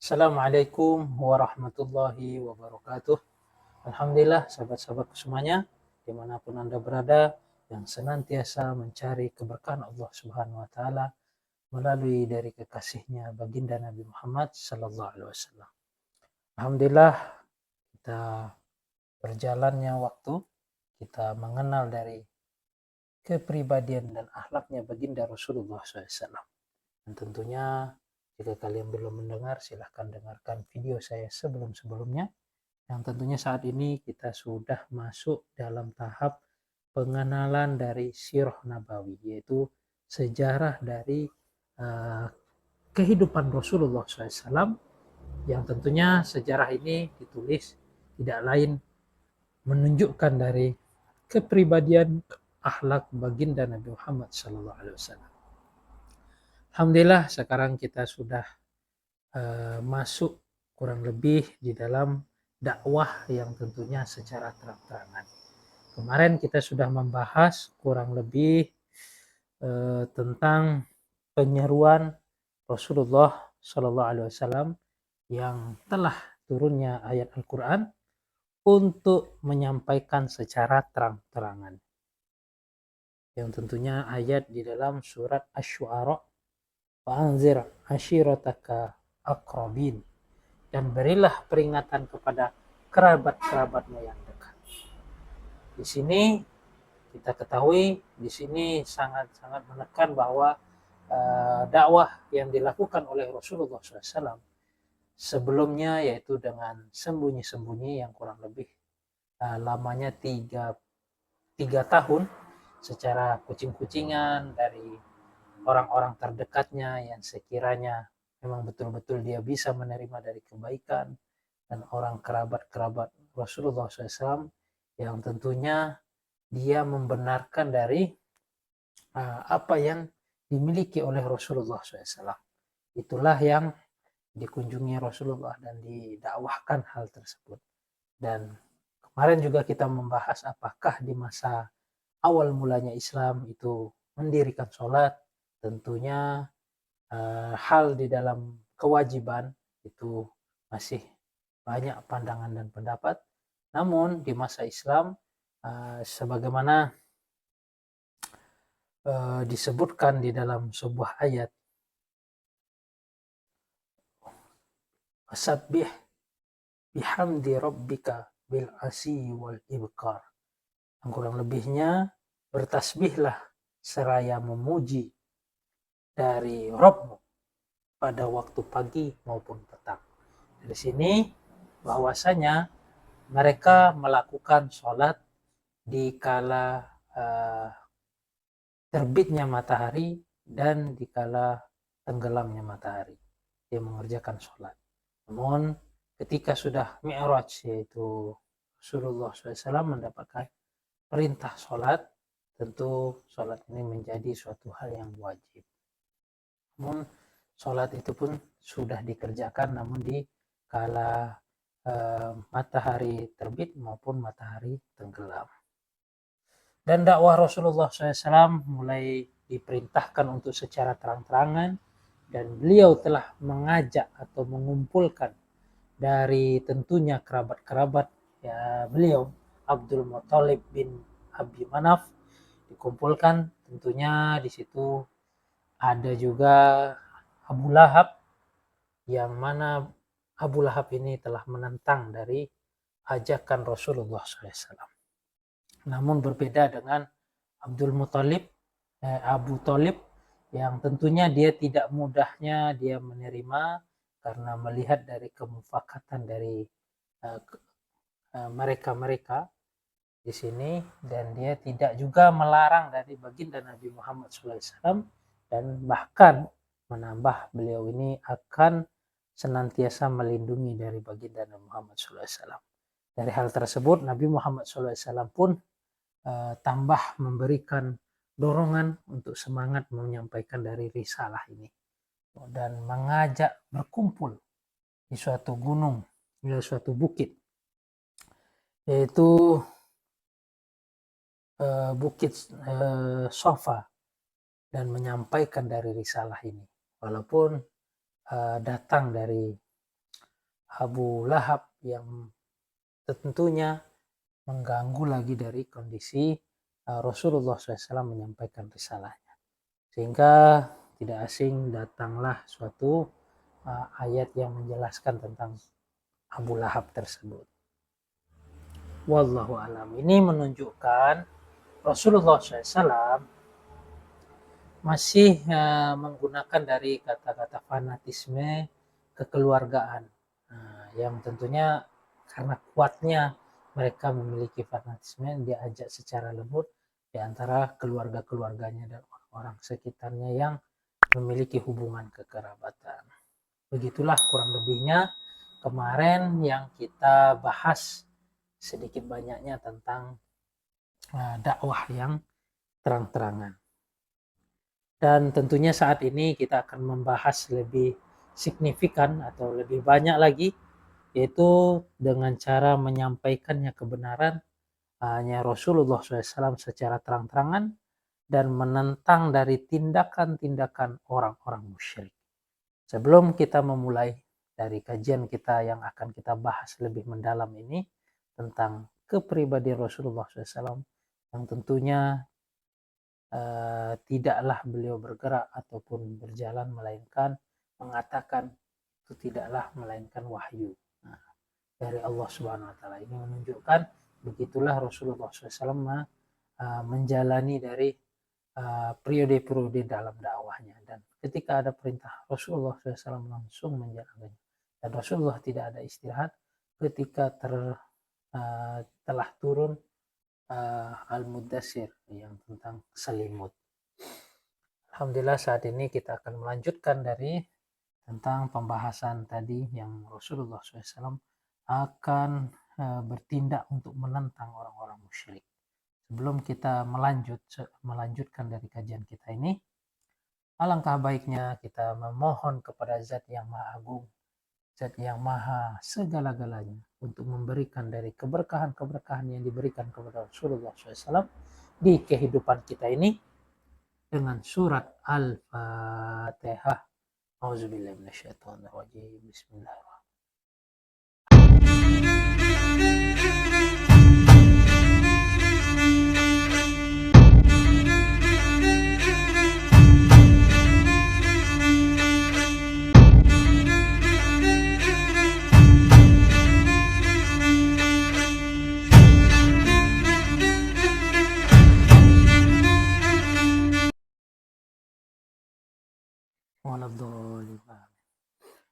Assalamualaikum warahmatullahi wabarakatuh. Alhamdulillah sahabat-sahabatku semuanya, dimanapun Anda berada, yang senantiasa mencari keberkahan Allah Subhanahu wa Ta'ala melalui dari kekasihnya baginda Nabi Muhammad Sallallahu Alaihi Wasallam. Alhamdulillah, kita berjalannya waktu, kita mengenal dari kepribadian dan akhlaknya baginda Rasulullah SAW. Dan tentunya jika kalian belum mendengar, silahkan dengarkan video saya sebelum-sebelumnya. Yang tentunya saat ini kita sudah masuk dalam tahap pengenalan dari Sirah Nabawi, yaitu sejarah dari uh, kehidupan Rasulullah SAW, yang tentunya sejarah ini ditulis tidak lain menunjukkan dari kepribadian akhlak baginda Nabi Muhammad SAW. Alhamdulillah sekarang kita sudah masuk kurang lebih di dalam dakwah yang tentunya secara terang-terangan. Kemarin kita sudah membahas kurang lebih tentang penyeruan Rasulullah Shallallahu Alaihi Wasallam yang telah turunnya ayat Al-Quran untuk menyampaikan secara terang-terangan. Yang tentunya ayat di dalam surat Asy-Syu'ara, "Wa'anzir ashirataka aqrabin," dan berilah peringatan kepada kerabat-kerabatmu yang dekat. Di sini kita ketahui, di sini sangat-sangat menekan bahwa dakwah yang dilakukan oleh Rasulullah SAW sebelumnya, yaitu dengan sembunyi-sembunyi yang kurang lebih lamanya tiga tahun secara kucing-kucingan dari orang-orang terdekatnya yang sekiranya memang betul-betul dia bisa menerima dari kebaikan, dan orang kerabat-kerabat Rasulullah SAW yang tentunya dia membenarkan dari apa yang dimiliki oleh Rasulullah SAW. Itulah yang dikunjungi Rasulullah dan didakwahkan hal tersebut. Dan kemarin juga kita membahas apakah di masa awal mulanya Islam itu mendirikan sholat, tentunya hal di dalam kewajiban itu masih banyak pandangan dan pendapat. Namun di masa Islam sebagaimana disebutkan di dalam sebuah ayat, "Wasabbih bihamdi rabbika bil asyi wal ibkar." Yang kurang lebihnya, bertasbihlah seraya memuji dari Rabbmu pada waktu pagi maupun petang. Dari sini bahwasanya mereka melakukan sholat di kala terbitnya matahari dan di kala tenggelamnya matahari. Dia mengerjakan sholat. Namun ketika sudah Mi'raj, yaitu Rasulullah SAW mendapatkan perintah sholat, tentu sholat ini menjadi suatu hal yang wajib. Namun sholat itu pun sudah dikerjakan, namun di kala matahari terbit maupun matahari tenggelam. Dan dakwah Rasulullah SAW mulai diperintahkan untuk secara terang-terangan, dan beliau telah mengajak atau mengumpulkan dari tentunya kerabat-kerabat ya beliau, Abdul Muthalib bin Abi Manaf dikumpulkan. Tentunya di situ ada juga Abu Lahab, yang mana Abu Lahab ini telah menentang dari ajakan Rasulullah SAW. Namun berbeda dengan Abdul Muthalib, Abu Thalib, yang tentunya dia tidak mudahnya dia menerima karena melihat dari kemufakatan dari mereka-mereka di sini, dan dia tidak juga melarang dari baginda Nabi Muhammad SAW, dan bahkan menambah beliau ini akan senantiasa melindungi dari baginda Nabi Muhammad SAW. Dari hal tersebut Nabi Muhammad SAW pun tambah memberikan dorongan untuk semangat menyampaikan dari risalah ini, dan mengajak berkumpul di suatu gunung, di suatu bukit, yaitu Bukit Sofa, dan menyampaikan dari risalah ini. Walaupun datang dari Abu Lahab yang tentunya mengganggu lagi dari kondisi Rasulullah SAW menyampaikan risalahnya. Sehingga tidak asing datanglah suatu ayat yang menjelaskan tentang Abu Lahab tersebut. Wallahu alam. Ini menunjukkan Rasulullah SAW masih menggunakan dari kata-kata fanatisme kekeluargaan, yang tentunya karena kuatnya mereka memiliki fanatisme, diajak secara lembut di antara keluarga-keluarganya dan orang sekitarnya yang memiliki hubungan kekerabatan. Begitulah kurang lebihnya kemarin yang kita bahas sedikit banyaknya tentang dakwah yang terang-terangan. Dan tentunya saat ini kita akan membahas lebih signifikan atau lebih banyak lagi, yaitu dengan cara menyampaikannya kebenaran hanya Rasulullah SAW secara terang-terangan dan menentang dari tindakan-tindakan orang-orang musyrik. Sebelum kita memulai dari kajian kita yang akan kita bahas lebih mendalam ini tentang kepribadian Rasulullah SAW, yang tentunya tidaklah beliau bergerak ataupun berjalan melainkan mengatakan itu tidaklah melainkan wahyu dari Allah Subhanahu Wa Taala. Ini menunjukkan begitulah Rasulullah SAW menjalani dari periode-periode dalam dakwahnya, dan ketika ada perintah Rasulullah SAW langsung menjalankannya, dan Rasulullah tidak ada istirahat ketika telah turun Al-Mudassir yang tentang selimut. Alhamdulillah saat ini kita akan melanjutkan dari tentang pembahasan tadi yang Rasulullah SAW akan bertindak untuk menentang orang-orang musyrik. Sebelum kita melanjutkan dari kajian kita ini, alangkah baiknya kita memohon kepada Zat yang Maha Agung, Zat yang Maha segala-galanya, untuk memberikan dari keberkahan-keberkahan yang diberikan kepada Rasulullah SAW di kehidupan kita ini dengan surat Al-Fatihah. Auzubillahi minasyaitonirrajim. Bismillahirrahmanirrahim.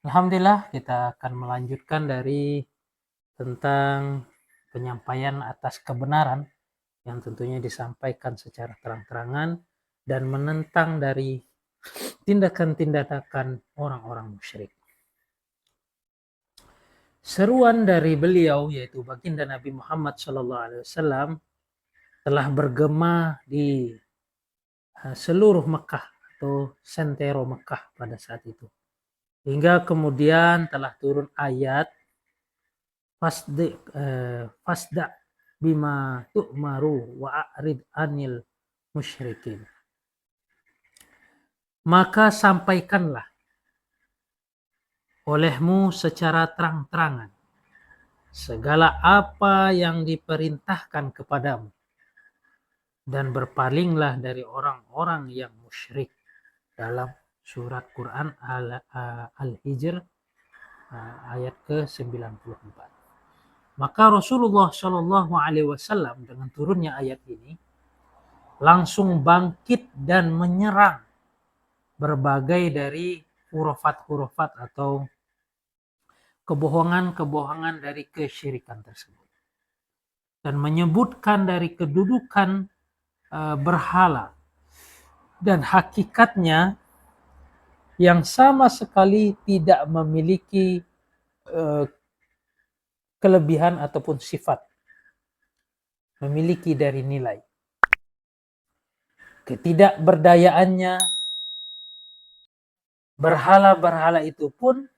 Alhamdulillah kita akan melanjutkan dari tentang penyampaian atas kebenaran yang tentunya disampaikan secara terang-terangan dan menentang dari tindakan-tindakan orang-orang musyrik. Seruan dari beliau yaitu baginda Nabi Muhammad SAW telah bergema di seluruh Mekah atau sentero Mekah pada saat itu. Hingga kemudian telah turun ayat fasda bima tu'maru wa a'rid anil musyrikin. Maka sampaikanlah olehmu secara terang-terangan segala apa yang diperintahkan kepadamu, dan berpalinglah dari orang-orang yang musyrik, dalam surat Quran Al-Hijr ayat ke-94. Maka Rasulullah SAW dengan turunnya ayat ini langsung bangkit dan menyerang berbagai dari hurufat-hurufat atau kebohongan-kebohongan dari kesyirikan tersebut, dan menyebutkan dari kedudukan berhala dan hakikatnya yang sama sekali tidak memiliki kelebihan ataupun sifat, memiliki dari nilai. Ketidakberdayaannya berhala-berhala itu pun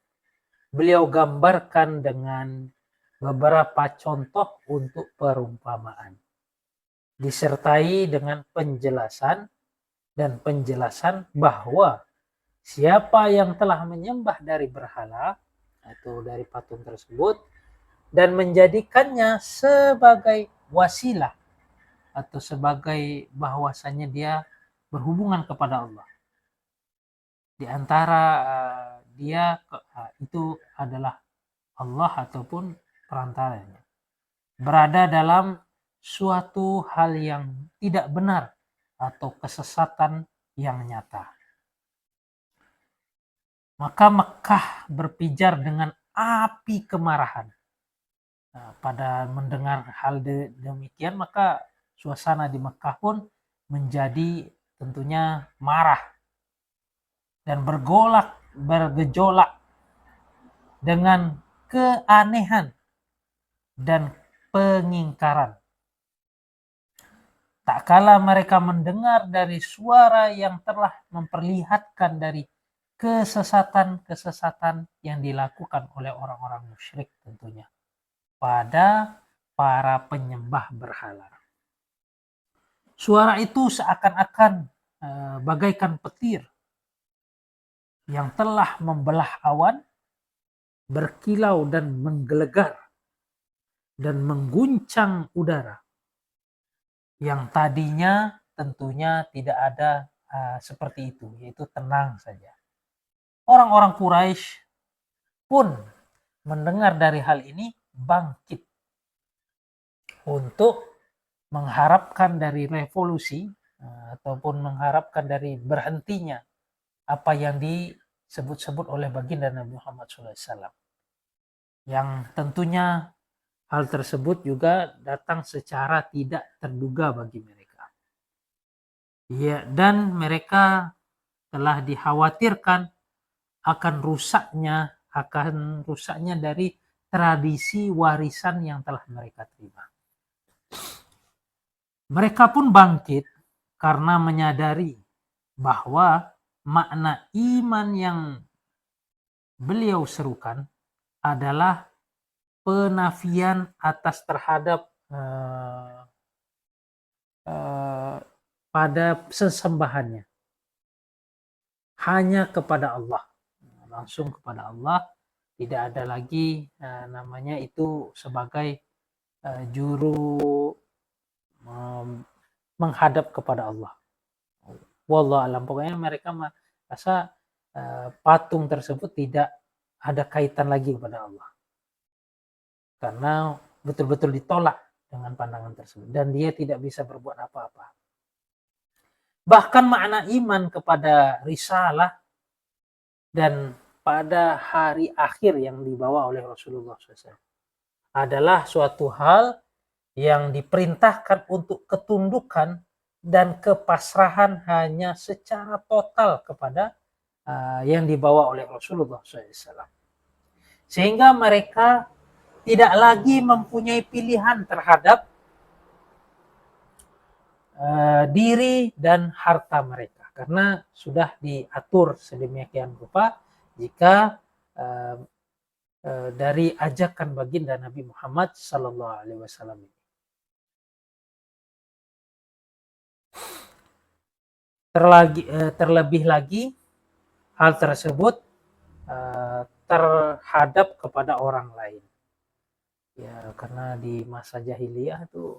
beliau gambarkan dengan beberapa contoh untuk perumpamaan, disertai dengan penjelasan bahwa siapa yang telah menyembah dari berhala itu dari patung tersebut, dan menjadikannya sebagai wasilah atau sebagai bahwasanya dia berhubungan kepada Allah. Di antara dia itu adalah Allah ataupun perantaranya. Berada dalam suatu hal yang tidak benar atau kesesatan yang nyata. Maka Mekah berpijar dengan api kemarahan. Nah, pada mendengar hal demikian, maka suasana di Mekah pun menjadi tentunya marah dan bergejolak dengan keanehan dan pengingkaran. Tak kala mereka mendengar dari suara yang telah memperlihatkan dari kesesatan-kesesatan yang dilakukan oleh orang-orang musyrik tentunya pada para penyembah berhala. Suara itu seakan-akan bagaikan petir yang telah membelah awan, berkilau dan menggelegar dan mengguncang udara yang tadinya tentunya tidak ada seperti itu, yaitu tenang saja. Orang-orang Quraisy pun mendengar dari hal ini bangkit untuk mengharapkan dari revolusi ataupun mengharapkan dari berhentinya apa yang disebut-sebut oleh baginda Nabi Muhammad SAW. Yang tentunya hal tersebut juga datang secara tidak terduga bagi mereka. Ya, dan mereka telah dikhawatirkan akan rusaknya dari tradisi warisan yang telah mereka terima. Mereka pun bangkit karena menyadari bahwa makna iman yang beliau serukan adalah penafian atas terhadap pada sesembahannya hanya kepada Allah, langsung kepada Allah, tidak ada lagi namanya itu sebagai juru menghadap kepada Allah. Wallahu alam, pokoknya mereka merasa patung tersebut tidak ada kaitan lagi kepada Allah, karena betul-betul ditolak dengan pandangan tersebut dan dia tidak bisa berbuat apa-apa. Bahkan makna iman kepada risalah dan pada hari akhir yang dibawa oleh Rasulullah SAW adalah suatu hal yang diperintahkan untuk ketundukan dan kepasrahan hanya secara total kepada yang dibawa oleh Rasulullah SAW. Sehingga mereka tidak lagi mempunyai pilihan terhadap diri dan harta mereka, karena sudah diatur sedemikian rupa jika dari ajakan baginda Nabi Muhammad Sallallahu Alaihi Wasallam ini. Terlebih lagi hal tersebut terhadap kepada orang lain, ya, karena di masa jahiliyah itu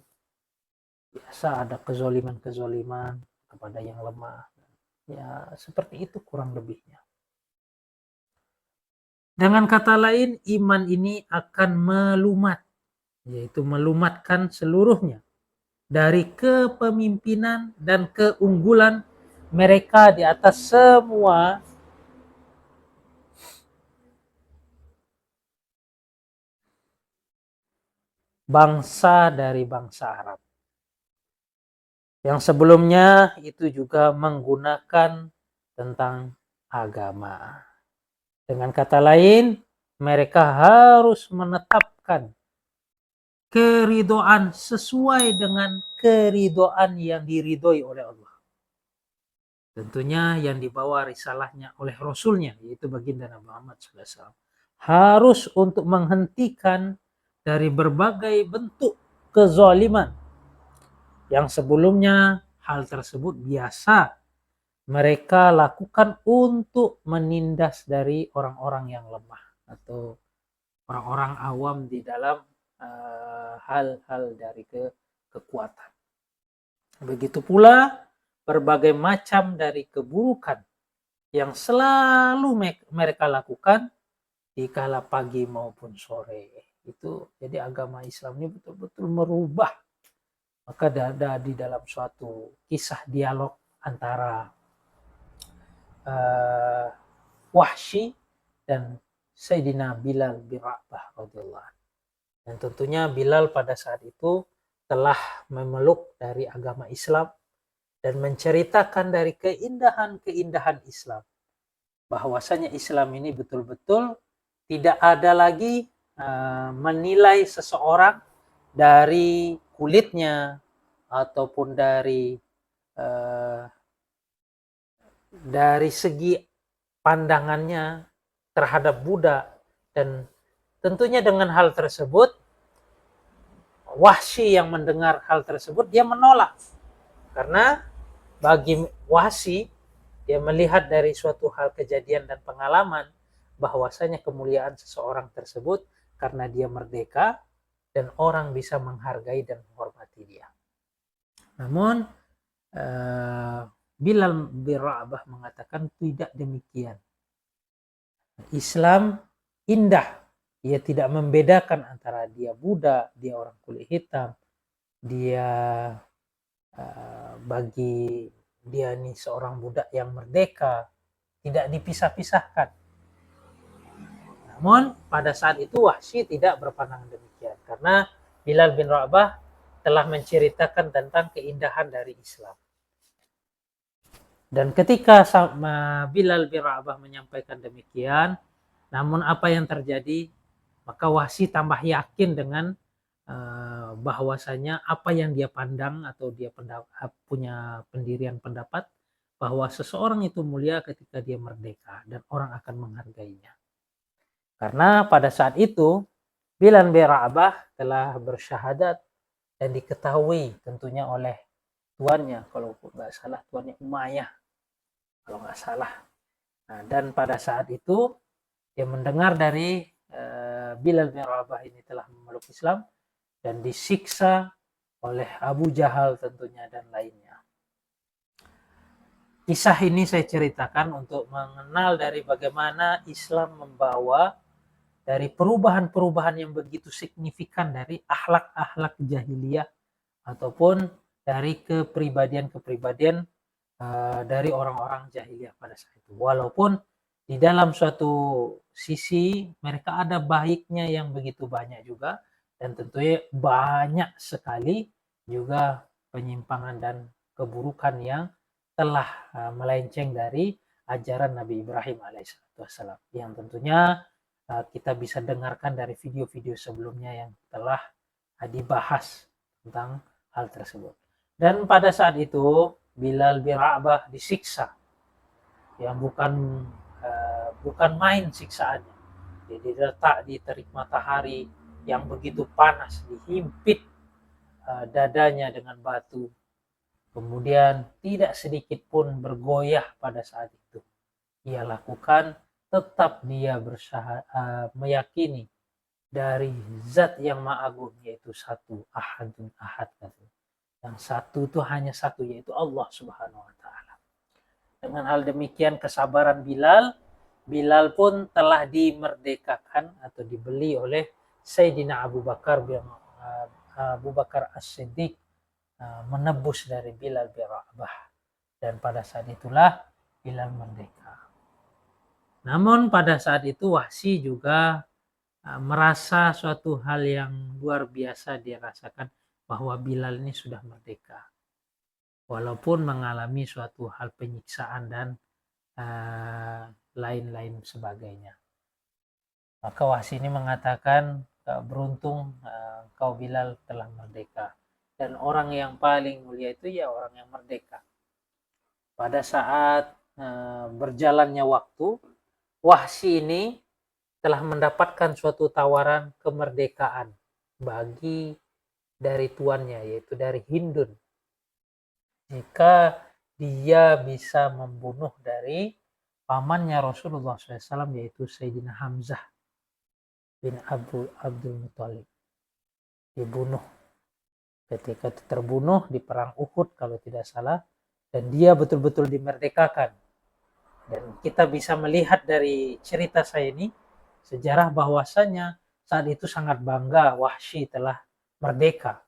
biasa ada kezoliman kepada yang lemah, ya seperti itu kurang lebihnya. Dengan kata lain, iman ini akan melumat, yaitu melumatkan seluruhnya dari kepemimpinan dan keunggulan mereka di atas semua bangsa dari bangsa Arab. Yang sebelumnya itu juga menggunakan tentang agama. Dengan kata lain, mereka harus menetapkan keridoan sesuai dengan keridoan yang diridhoi oleh Allah. Tentunya yang dibawa risalahnya oleh Rasulnya, yaitu baginda Nabi Muhammad SAW. Harus untuk menghentikan dari berbagai bentuk kezaliman yang sebelumnya hal tersebut biasa mereka lakukan untuk menindas dari orang-orang yang lemah. atau orang-orang awam di dalam hal-hal dari kekuatan. Begitu pula berbagai macam dari keburukan yang selalu mereka lakukan di kala pagi maupun sore. Itu jadi agama Islam ini betul-betul merubah. Maka ada di dalam suatu kisah dialog antara Wahsy dan Sayyidina Bilal bin Rabah radhiyallahu anhu. Dan tentunya Bilal pada saat itu telah memeluk dari agama Islam dan menceritakan dari keindahan-keindahan Islam. Bahwasanya Islam ini betul-betul tidak ada lagi menilai seseorang dari kulitnya ataupun dari segi pandangannya terhadap budak. Dan tentunya dengan hal tersebut Wahsy yang mendengar hal tersebut dia menolak, karena bagi Wahsy dia melihat dari suatu hal kejadian dan pengalaman bahwasanya kemuliaan seseorang tersebut karena dia merdeka dan orang bisa menghargai dan menghormati dia. Namun Bilal bin Rabah mengatakan tidak demikian. Islam indah. Ia tidak membedakan antara dia budak, dia orang kulit hitam, dia bagi dia ini seorang budak yang merdeka, tidak dipisah-pisahkan. Namun pada saat itu Wahsy tidak berpandangan demikian, karena Bilal bin Rabah telah menceritakan tentang keindahan dari Islam. Dan ketika Bilal bin Rabah menyampaikan demikian, namun apa yang terjadi? Maka Wahsy tambah yakin dengan bahwasanya apa yang dia pandang atau dia punya pendirian pendapat bahwa seseorang itu mulia ketika dia merdeka dan orang akan menghargainya. Karena pada saat itu Bilal bin Rabah telah bersyahadat dan diketahui tentunya oleh tuannya, kalau nggak salah tuannya Umayyah, kalau nggak salah. Nah, dan pada saat itu dia mendengar dari Bilal bin Rabah ini telah memeluk Islam dan disiksa oleh Abu Jahal tentunya dan lainnya. Kisah ini saya ceritakan untuk mengenal dari bagaimana Islam membawa dari perubahan-perubahan yang begitu signifikan dari akhlak-akhlak jahiliyah ataupun dari kepribadian-kepribadian dari orang-orang jahiliyah pada saat itu. Walaupun di dalam suatu sisi mereka ada baiknya yang begitu banyak juga, dan tentunya banyak sekali juga penyimpangan dan keburukan yang telah melenceng dari ajaran Nabi Ibrahim alaihissalam, yang tentunya kita bisa dengarkan dari video-video sebelumnya yang telah dibahas tentang hal tersebut. Dan pada saat itu Bilal bin Rabah disiksa yang bukan main siksaannya. Jadi diletak di terik matahari yang begitu panas, dihimpit dadanya dengan batu. Kemudian tidak sedikit pun bergoyah pada saat itu. Ia lakukan, tetap dia meyakini dari zat yang maha agung, yaitu satu, ahadun ahad. Yang satu itu hanya satu, yaitu Allah subhanahu wa ta'ala. Dengan hal demikian kesabaran Bilal pun telah dimerdekakan atau dibeli oleh Sayyidina Abu Bakar As-Siddiq, menebus dari Bilal bin Rabah. Dan pada saat itulah Bilal merdeka. Namun pada saat itu Wahsy juga merasa suatu hal yang luar biasa dia rasakan, bahwa Bilal ini sudah merdeka, walaupun mengalami suatu hal penyiksaan dan lain-lain sebagainya. Maka Wahsy ini mengatakan, beruntung kau Bilal telah merdeka, dan orang yang paling mulia itu ya orang yang merdeka. Pada saat berjalannya waktu, Wahsy ini telah mendapatkan suatu tawaran kemerdekaan dari tuannya, yaitu dari Hindun, jika dia bisa membunuh dari pamannya Rasulullah SAW, yaitu Sayyidina Hamzah. bin Abdul Muthalib dibunuh. Ketika terbunuh di perang Uhud kalau tidak salah, dan dia betul-betul dimerdekakan. Dan kita bisa melihat dari cerita saya ini, sejarah bahwasanya saat itu sangat bangga Wahsy telah merdeka.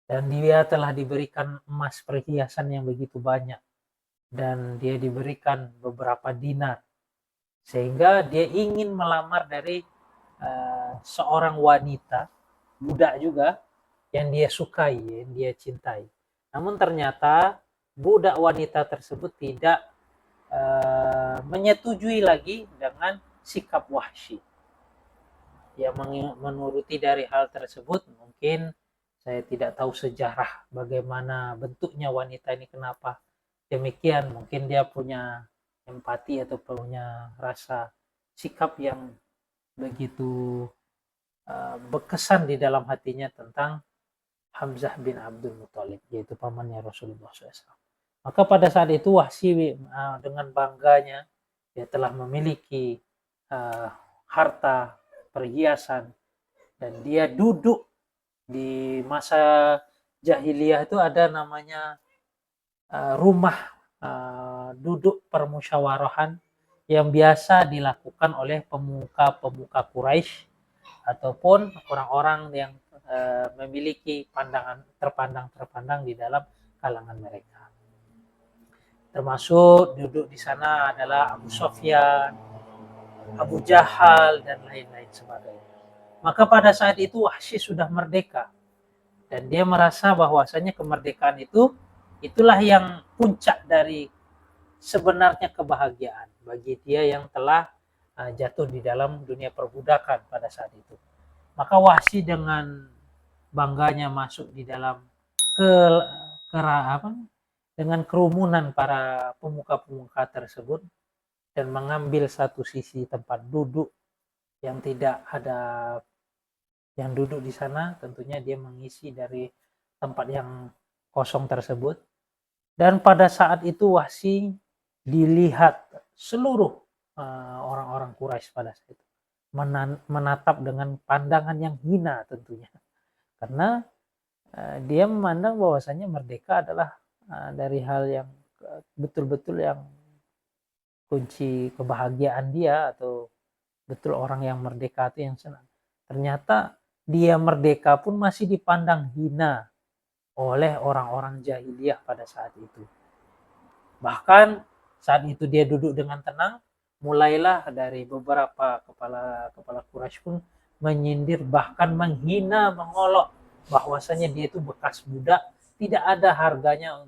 Dan dia telah diberikan emas perhiasan yang begitu banyak. Dan dia diberikan beberapa dinar. Sehingga dia ingin melamar dari seorang wanita, budak juga, yang dia sukai, yang dia cintai. Namun ternyata budak wanita tersebut tidak menyetujui lagi dengan sikap Wahsy. Dia menuruti dari hal tersebut. Mungkin saya tidak tahu sejarah bagaimana bentuknya wanita ini, kenapa demikian. Mungkin dia punya empati atau punya rasa sikap yang begitu berkesan di dalam hatinya tentang Hamzah bin Abdul Muthalib, yaitu pamannya Rasulullah SAW. Maka pada saat itu Wahsy dengan bangganya dia telah memiliki harta, perhiasan, dan dia duduk di masa jahiliyah itu ada namanya rumah duduk permusyawarahan yang biasa dilakukan oleh pemuka-pemuka Quraisy ataupun orang-orang yang memiliki pandangan terpandang di dalam kalangan mereka. Termasuk duduk di sana adalah Abu Sufyan, Abu Jahal, dan lain-lain sebagainya. Maka pada saat itu Wahsy sudah merdeka. Dan dia merasa bahwasanya kemerdekaan itu, itulah yang puncak dari sebenarnya kebahagiaan bagi dia yang telah jatuh di dalam dunia perbudakan pada saat itu. Maka Wahsy dengan bangganya masuk di dalam dengan kerumunan para pemuka-pemuka tersebut dan mengambil satu sisi tempat duduk yang tidak ada yang duduk di sana. Tentunya dia mengisi dari tempat yang kosong tersebut. Dan pada saat itu Wahsy dilihat seluruh orang-orang Quraisy pada saat itu menatap dengan pandangan yang hina tentunya, karena dia memandang bahwasanya merdeka adalah dari hal yang betul-betul yang kunci kebahagiaan dia, atau betul orang yang merdeka itu yang senang. Ternyata dia merdeka pun masih dipandang hina oleh orang-orang jahiliyah pada saat itu. Bahkan saat itu dia duduk dengan tenang, mulailah dari beberapa kepala Quraisy pun menyindir, bahkan menghina, mengolok bahwasanya dia itu bekas budak, tidak ada harganya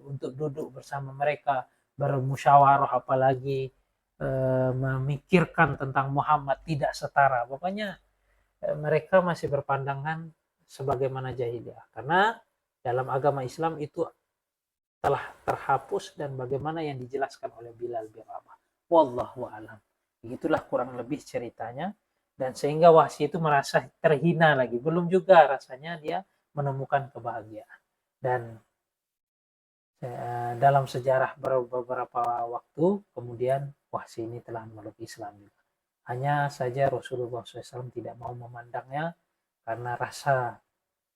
untuk duduk bersama mereka bermusyawarah, apalagi memikirkan tentang Muhammad, tidak setara. Pokoknya mereka masih berpandangan sebagaimana jahiliyah, karena dalam agama Islam itu telah terhapus dan bagaimana yang dijelaskan oleh Bilal bin Rabah. Wallahu a'lam. Begitulah kurang lebih ceritanya. Dan sehingga Wahsy itu merasa terhina lagi. Belum juga rasanya dia menemukan kebahagiaan. Dan dalam sejarah beberapa waktu kemudian Wahsy ini telah memeluk Islam juga. Hanya saja Rasulullah SAW tidak mau memandangnya karena rasa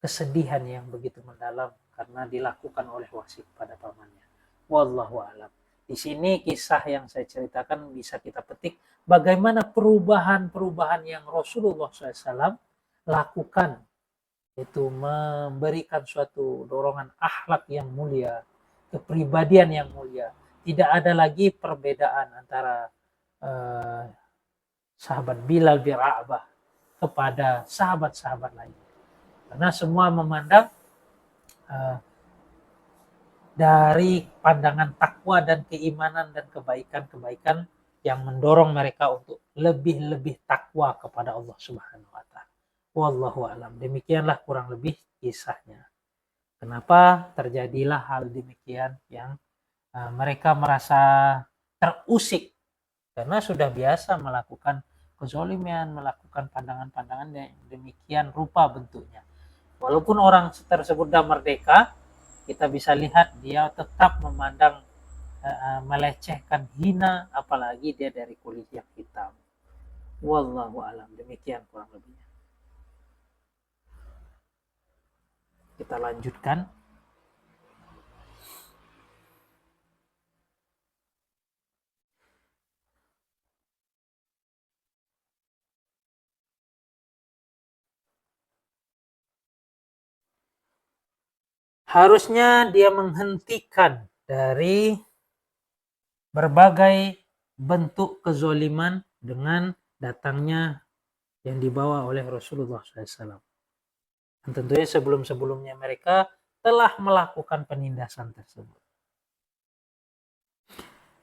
kesedihan yang begitu mendalam karena dilakukan oleh Wahsy kepada pamannya. Wallahu a'lam. Di sini kisah yang saya ceritakan bisa kita petik bagaimana perubahan-perubahan yang Rasulullah SAW lakukan, itu memberikan suatu dorongan akhlak yang mulia, kepribadian yang mulia. Tidak ada lagi perbedaan antara sahabat Bilal bin Rabah kepada sahabat-sahabat lain, karena semua memandang dari pandangan takwa dan keimanan dan kebaikan-kebaikan yang mendorong mereka untuk lebih-lebih takwa kepada Allah Subhanahu wa taala. Wallahu a'lam. Demikianlah kurang lebih kisahnya. Kenapa terjadilah hal demikian yang mereka merasa terusik karena sudah biasa melakukan kezaliman, melakukan pandangan-pandangan yang demikian rupa bentuknya. Walaupun orang tersebut sudah merdeka, kita bisa lihat dia tetap memandang melecehkan, hina, apalagi dia dari kulit yang hitam. Wallahu alam, demikian kurang lebihnya. Kita lanjutkan. Harusnya dia menghentikan dari berbagai bentuk kezoliman dengan datangnya yang dibawa oleh Rasulullah SAW. Dan tentunya sebelum-sebelumnya mereka telah melakukan penindasan tersebut.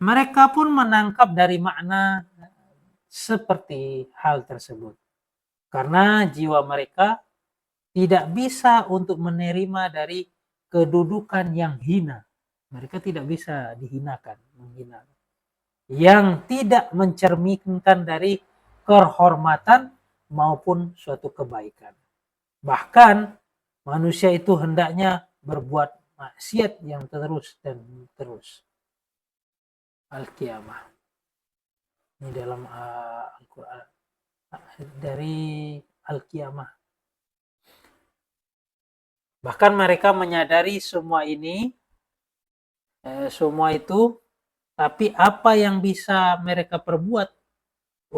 Mereka pun menangkap dari makna seperti hal tersebut. Karena jiwa mereka tidak bisa untuk menerima dari kedudukan yang hina. Mereka tidak bisa dihinakan, menghinakan. Yang tidak mencerminkan dari kehormatan maupun suatu kebaikan. Bahkan manusia itu hendaknya berbuat maksiat yang terus dan terus. Al-Qiyamah. Ini dalam Al-Quran. Dari Al-Qiyamah. Bahkan mereka menyadari semua ini, semua itu, tapi apa yang bisa mereka perbuat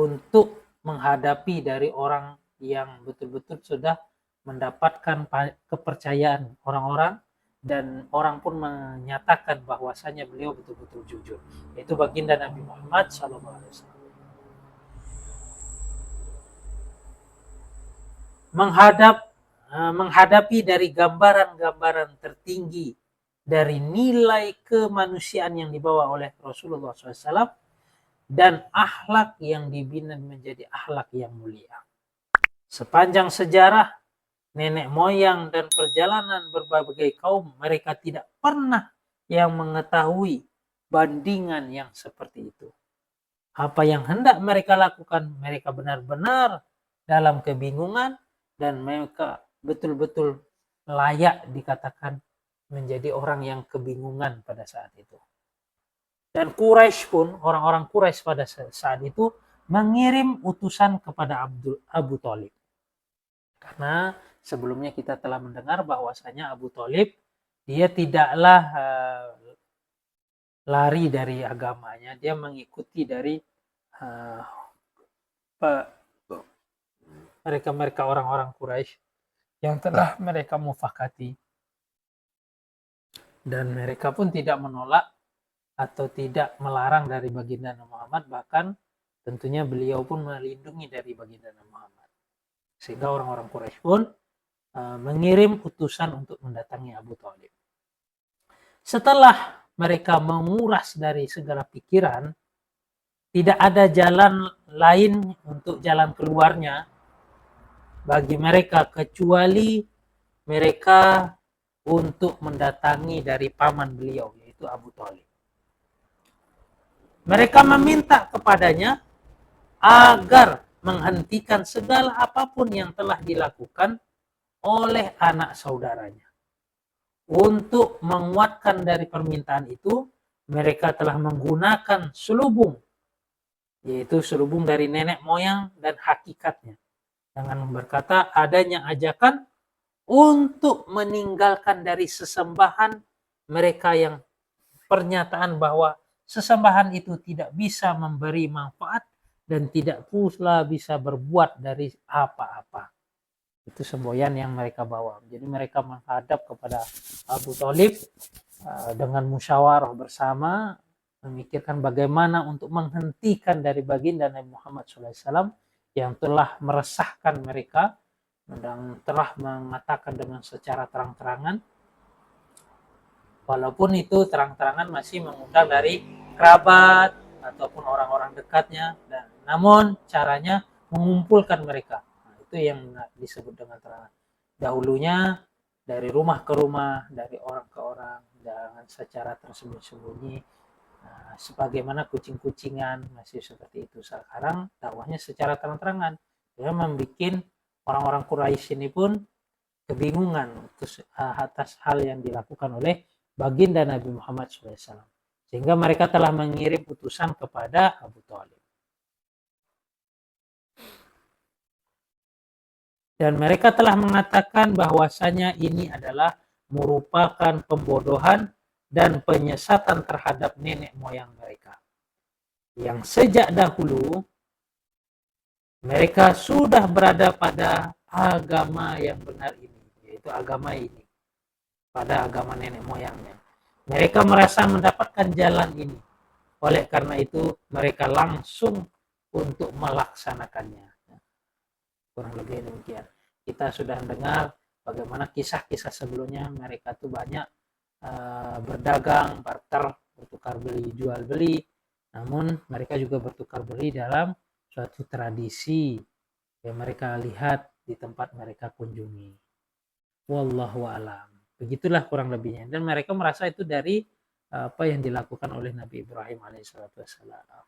untuk menghadapi dari orang yang betul-betul sudah mendapatkan kepercayaan orang-orang, dan orang pun menyatakan bahwasanya beliau betul-betul jujur. Itu baginda Nabi Muhammad SAW. Menghadapi dari gambaran-gambaran tertinggi dari nilai kemanusiaan yang dibawa oleh Rasulullah SAW dan akhlak yang dibina menjadi akhlak yang mulia. Sepanjang sejarah nenek moyang dan perjalanan berbagai kaum, mereka tidak pernah yang mengetahui bandingan yang seperti itu. Apa yang hendak mereka lakukan, mereka benar-benar dalam kebingungan dan mereka betul-betul layak dikatakan menjadi orang yang kebingungan pada saat itu. Dan Quraisy pun, orang-orang Quraisy pada saat itu mengirim utusan kepada Abu Thalib. Karena sebelumnya kita telah mendengar bahwasanya Abu Thalib dia tidaklah lari dari agamanya, dia mengikuti dari mereka orang-orang Quraisy yang telah mereka mufakati, dan mereka pun tidak menolak atau tidak melarang dari baginda Muhammad, bahkan tentunya beliau pun melindungi dari baginda Muhammad. Sehingga orang-orang Quraisy pun mengirim utusan untuk mendatangi Abu Thalib. Setelah mereka menguras dari segala pikiran, tidak ada jalan lain untuk jalan keluarnya bagi mereka kecuali mereka untuk mendatangi dari paman beliau, yaitu Abu Thalib. Mereka meminta kepadanya agar menghentikan segala apapun yang telah dilakukan oleh anak saudaranya. Untuk menguatkan dari permintaan itu, mereka telah menggunakan selubung, yaitu selubung dari nenek moyang dan hakikatnya, dengan berkata adanya ajakan untuk meninggalkan dari sesembahan mereka yang pernyataan bahwa sesembahan itu tidak bisa memberi manfaat dan tidak pula bisa berbuat dari apa-apa. Itu semboyan yang mereka bawa. Jadi mereka menghadap kepada Abu Thalib dengan musyawarah bersama, memikirkan bagaimana untuk menghentikan dari baginda Nabi Muhammad SAW yang telah meresahkan mereka dan telah mengatakan dengan secara terang-terangan, walaupun itu terang-terangan masih mengundang dari kerabat ataupun orang-orang dekatnya, dan namun caranya mengumpulkan mereka. Nah, itu yang disebut dengan terang. Dahulunya dari rumah ke rumah, dari orang ke orang, dengan secara tersembunyi-sembunyi, sebagaimana kucing-kucingan, masih seperti itu. Sekarang dakwahnya secara terang-terangan. Dia membuat orang-orang Quraisy ini pun kebingungan atas hal yang dilakukan oleh baginda Nabi Muhammad SAW. Sehingga mereka telah mengirim utusan kepada Abu Thalib. Dan mereka telah mengatakan bahwasanya ini adalah merupakan pembodohan dan penyesatan terhadap nenek moyang mereka. Yang sejak dahulu mereka sudah berada pada agama yang benar ini, yaitu agama ini, pada agama nenek moyangnya. Mereka merasa mendapatkan jalan ini. Oleh karena itu mereka langsung untuk melaksanakannya. Kurang lebih demikian. Kita sudah mendengar bagaimana kisah-kisah sebelumnya mereka tuh banyak berdagang, barter, bertukar beli, jual beli. Namun mereka juga bertukar beli dalam suatu tradisi yang mereka lihat di tempat mereka kunjungi. Wallahu a'lam. Begitulah kurang lebihnya. Dan mereka merasa itu dari apa yang dilakukan oleh Nabi Ibrahim alaihissalam.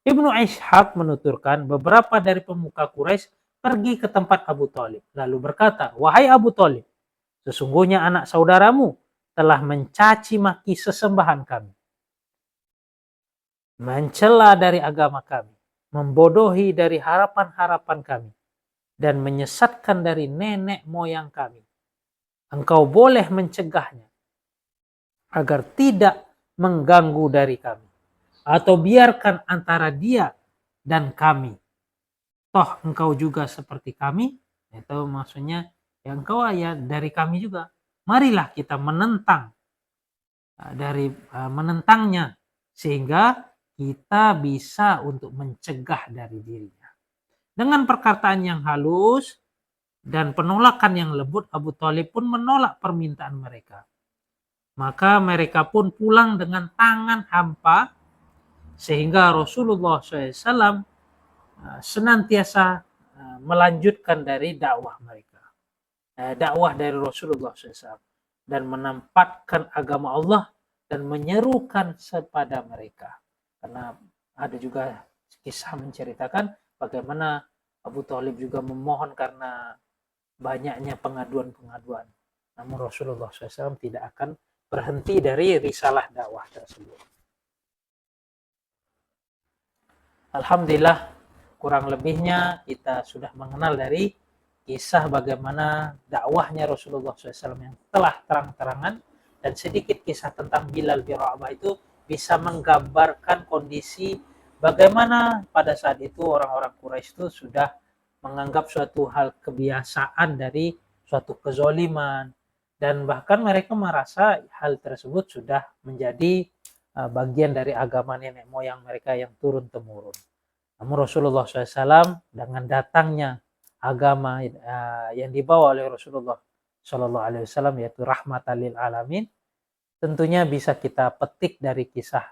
Ibnu Ishaq menuturkan beberapa dari pemuka Quraisy pergi ke tempat Abu Thalib lalu berkata, "Wahai Abu Thalib, sesungguhnya anak saudaramu telah mencaci maki sesembahan kami, mencela dari agama kami, membodohi dari harapan-harapan kami, dan menyesatkan dari nenek moyang kami. Engkau boleh mencegahnya agar tidak mengganggu dari kami, atau biarkan antara dia dan kami. Toh engkau juga seperti kami." Itu maksudnya ya engkau ya dari kami juga. Marilah kita menentang menentangnya sehingga kita bisa untuk mencegah dari dirinya. Dengan perkataan yang halus dan penolakan yang lembut, Abu Thalib pun menolak permintaan mereka. Maka mereka pun pulang dengan tangan hampa sehingga Rasulullah SAW senantiasa melanjutkan dari dakwah mereka. Dakwah dari Rasulullah SAW. Dan menempatkan agama Allah dan menyerukan kepada mereka. Karena ada juga kisah menceritakan bagaimana Abu Thalib juga memohon karena banyaknya pengaduan-pengaduan. Namun Rasulullah SAW tidak akan berhenti dari risalah dakwah tersebut. Alhamdulillah, kurang lebihnya kita sudah mengenal dari kisah bagaimana dakwahnya Rasulullah SAW yang telah terang-terangan, dan sedikit kisah tentang Bilal bin Rabah itu bisa menggambarkan kondisi bagaimana pada saat itu orang-orang Quraisy itu sudah menganggap suatu hal kebiasaan dari suatu kezoliman, dan bahkan mereka merasa hal tersebut sudah menjadi bagian dari agama nenek moyang mereka yang turun-temurun. Namun Rasulullah SAW dengan datangnya agama yang dibawa oleh Rasulullah SAW, yaitu rahmatan lil alamin, tentunya bisa kita petik dari kisah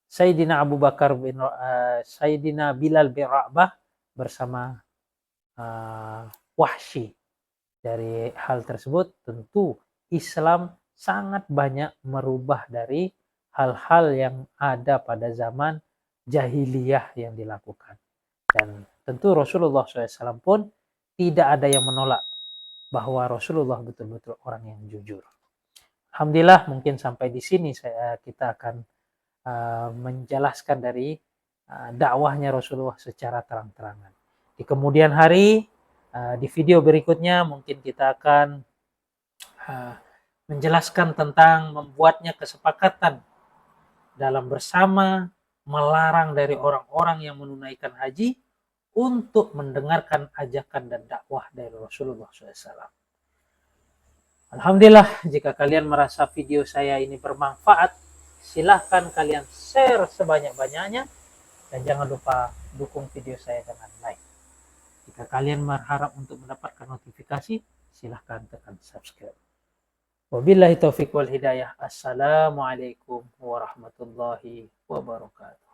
Sayyidina Abu Bakar bin Sayyidina Bilal bin Rabah bersama Wahsy. Dari hal tersebut tentu Islam sangat banyak merubah dari hal-hal yang ada pada zaman jahiliyah yang dilakukan. Dan tentu Rasulullah SAW pun tidak ada yang menolak bahwa Rasulullah betul-betul orang yang jujur. Alhamdulillah, mungkin sampai di sini kita akan menjelaskan dari dakwahnya Rasulullah secara terang-terangan. Di kemudian hari, di video berikutnya mungkin kita akan menjelaskan tentang membuatnya kesepakatan dalam bersama melarang dari orang-orang yang menunaikan haji untuk mendengarkan ajakan dan dakwah dari Rasulullah SAW. Alhamdulillah, jika kalian merasa video saya ini bermanfaat, silahkan kalian share sebanyak-banyaknya, dan jangan lupa dukung video saya dengan like. Jika kalian berharap untuk mendapatkan notifikasi, silahkan tekan subscribe. Wabillahi taufiq wal hidayah. Assalamualaikum warahmatullahi wabarakatuh.